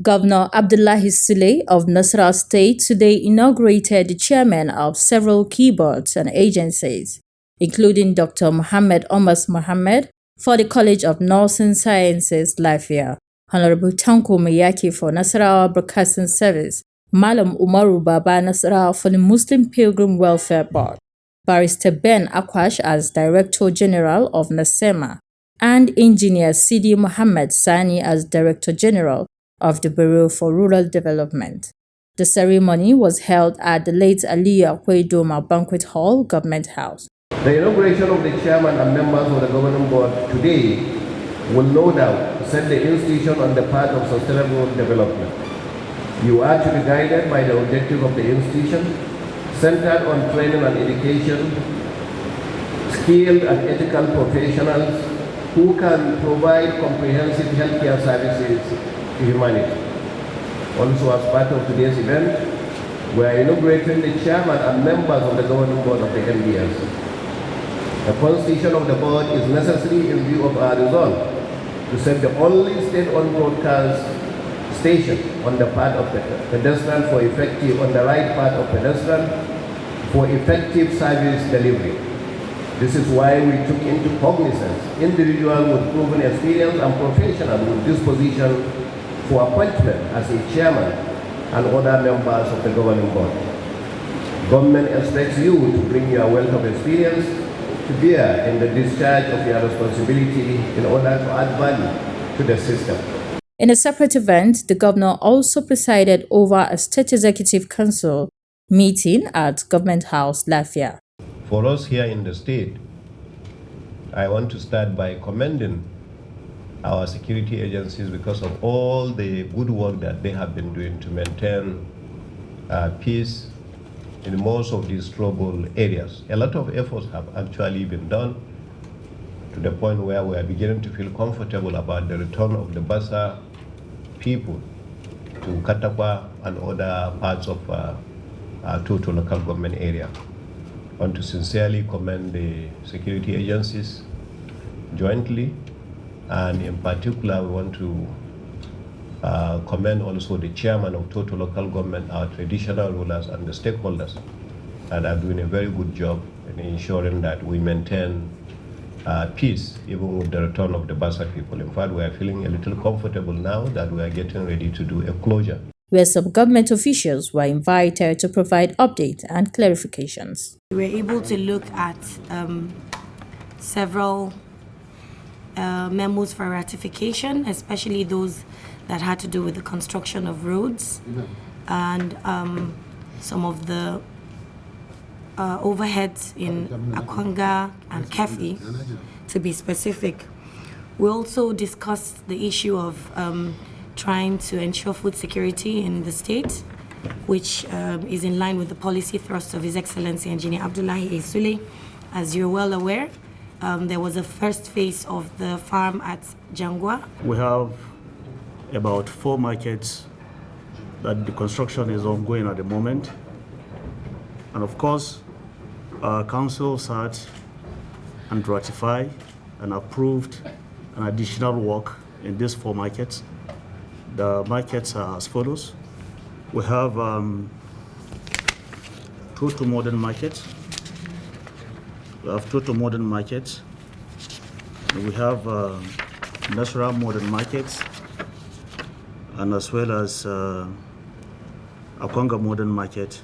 Governor Abdullahi Sule of Nasarawa State today inaugurated the chairmen of several key boards and agencies, including Dr. Mohammed Omas Mohammed for the College of Nursing Sciences, Lafia, Honorable Tanko Mayaki for Nasarawa Broadcasting Service, Malam Umaru Baba Nasarawa for the Muslim Pilgrim Welfare Board, Barrister Ben Akwash as Director General of NASEMA, and Engineer Sidi Mohammed Sani as Director General of the Bureau for Rural Development. The ceremony was held at the late Aliyu Akwe-Doma Banquet Hall, Government House. The inauguration of the chairman and members of the governing board today will no doubt set the institution on the path of sustainable development. You are to be guided by the objective of the institution, centered on training and education, skilled and ethical professionals who can provide comprehensive healthcare services to humanity. Also, as part of today's event, we are inaugurating the chairman and members of the governing board of the MDS. The constitution of the board is necessary in view of our resolve to set the only state-owned broadcast station on the path of the pedestrian for effective, on the right path of pedestrian for effective service delivery. This is why we took into cognizance individuals with proven experience and professionals with disposition for appointment as a chairman and other members of the governing board. Government expects you to bring your wealth of experience to bear in the discharge of your responsibility in order to add value to the system. In a separate event, the governor also presided over a State Executive Council meeting at Government House, Lafia. For us here in the state, I want to start by commending our security agencies because of all the good work that they have been doing to maintain peace in most of these troubled areas. A lot of efforts have actually been done to the point where we are beginning to feel comfortable about the return of the Bassa people to Katakwa and other parts of our total local government area. I want to sincerely commend the security agencies jointly, and in particular we want to commend also the chairman of total local government, our traditional rulers and the stakeholders that are doing a very good job in ensuring that we maintain peace even with the return of the Bassa people. In fact, we are feeling a little comfortable now that we are getting ready to do a closure, where some government officials were invited to provide updates and clarifications. We were able to look at several memos for ratification, especially those that had to do with the construction of roads and some of the overheads in Akwanga and Kefi, to be specific. We also discussed the issue of trying to ensure food security in the state, which is in line with the policy thrust of His Excellency Engineer Abdullahi Sule. As you're well aware, there was a first phase of the farm at Jangwa. We have about 4 markets that the construction is ongoing at the moment. And of course, our council sat and ratified and approved an additional work in these 4 markets. The markets are as follows. We have total modern markets. We have total modern markets. We have natural modern markets, and as well as Akwanga modern market,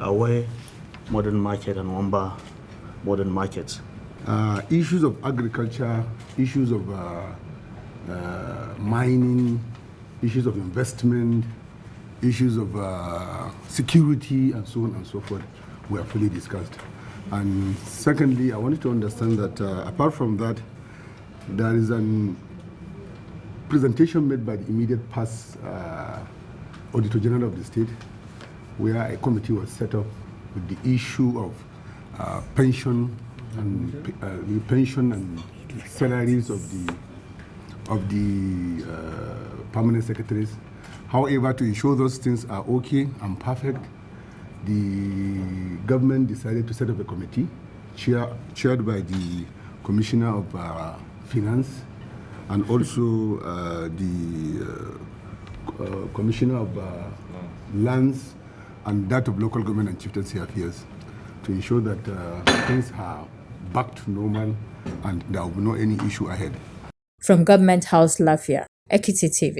Awe modern market, and Wamba modern markets. Issues of agriculture, issues of mining, issues of investment, issues of security, and so on and so forth were fully discussed. And secondly, I wanted to understand that apart from that, there is a presentation made by the immediate past Auditor General of the state, where a committee was set up with the issue of pension and salaries of the permanent secretaries. However, to ensure those things are okay and perfect, the government decided to set up a committee chaired by the Commissioner of Finance and also the Commissioner of Lands and that of Local Government and Chieftaincy Affairs to ensure that things are back to normal and there will be no any issue ahead. From Government House, Lafia, Ekiti TV.